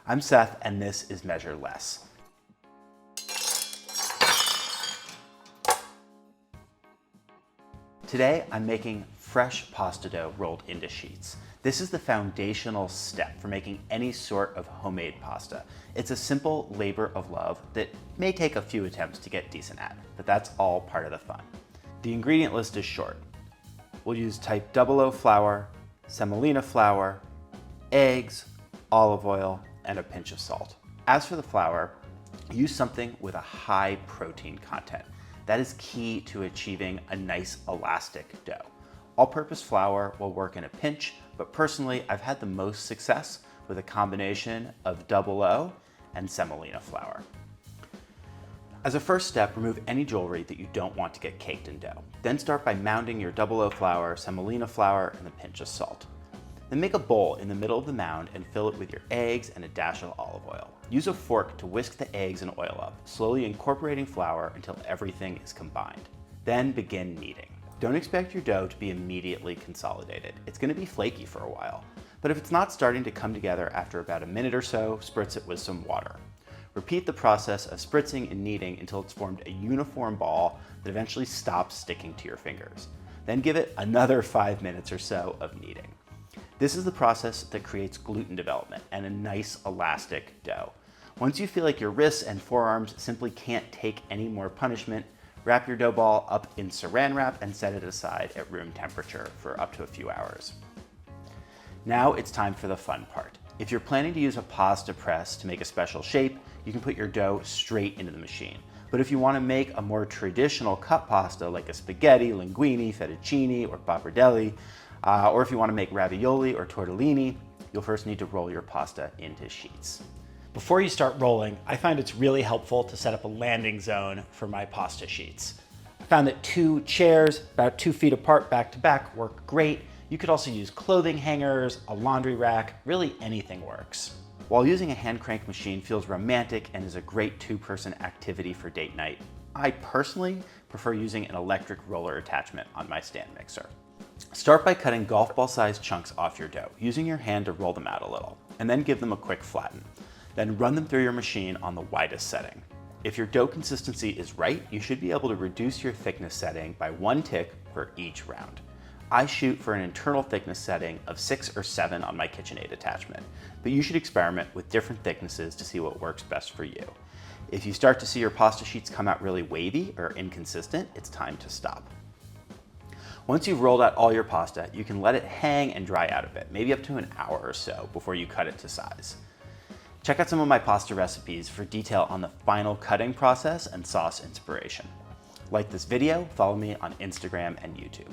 I'm Seth, and this is Measure Less. Today, I'm making fresh pasta dough rolled into sheets. This is the foundational step for making any sort of homemade pasta. It's a simple labor of love that may take a few attempts to get decent at, but that's all part of the fun. The ingredient list is short. We'll use type 00 flour, semolina flour, eggs, olive oil, and a pinch of salt. As for the flour, use something with a high protein content. That is key to achieving a nice elastic dough. All-purpose flour will work in a pinch, but personally, I've had the most success with a combination of 00 and semolina flour. As a first step, remove any jewelry that you don't want to get caked in dough. Then start by mounding your 00 flour, semolina flour, and a pinch of salt. Then make a bowl in the middle of the mound and fill it with your eggs and a dash of olive oil. Use a fork to whisk the eggs and oil up, slowly incorporating flour until everything is combined. Then begin kneading. Don't expect your dough to be immediately consolidated. It's going to be flaky for a while. But if it's not starting to come together after about a minute or so, spritz it with some water. Repeat the process of spritzing and kneading until it's formed a uniform ball that eventually stops sticking to your fingers. Then give it another 5 minutes or so of kneading. This is the process that creates gluten development and a nice elastic dough. Once you feel like your wrists and forearms simply can't take any more punishment, wrap your dough ball up in saran wrap and set it aside at room temperature for up to a few hours. Now it's time for the fun part. If you're planning to use a pasta press to make a special shape, you can put your dough straight into the machine. But if you want to make a more traditional cut pasta like a spaghetti, linguine, fettuccine, or pappardelle, or if you want to make ravioli or tortellini, you'll first need to roll your pasta into sheets. Before you start rolling, I find it's really helpful to set up a landing zone for my pasta sheets. I found that 2 chairs about 2 feet apart back to back work great. You could also use clothing hangers, a laundry rack, really anything works. While using a hand crank machine feels romantic and is a great 2-person activity for date night, I personally prefer using an electric roller attachment on my stand mixer. Start by cutting golf ball sized chunks off your dough, using your hand to roll them out a little, and then give them a quick flatten. Then run them through your machine on the widest setting. If your dough consistency is right, you should be able to reduce your thickness setting by 1 tick for each round. I shoot for an internal thickness setting of 6 or 7 on my KitchenAid attachment, but you should experiment with different thicknesses to see what works best for you. If you start to see your pasta sheets come out really wavy or inconsistent, it's time to stop. Once you've rolled out all your pasta, you can let it hang and dry out a bit, maybe up to an hour or so before you cut it to size. Check out some of my pasta recipes for detail on the final cutting process and sauce inspiration. Like this video, follow me on Instagram and YouTube.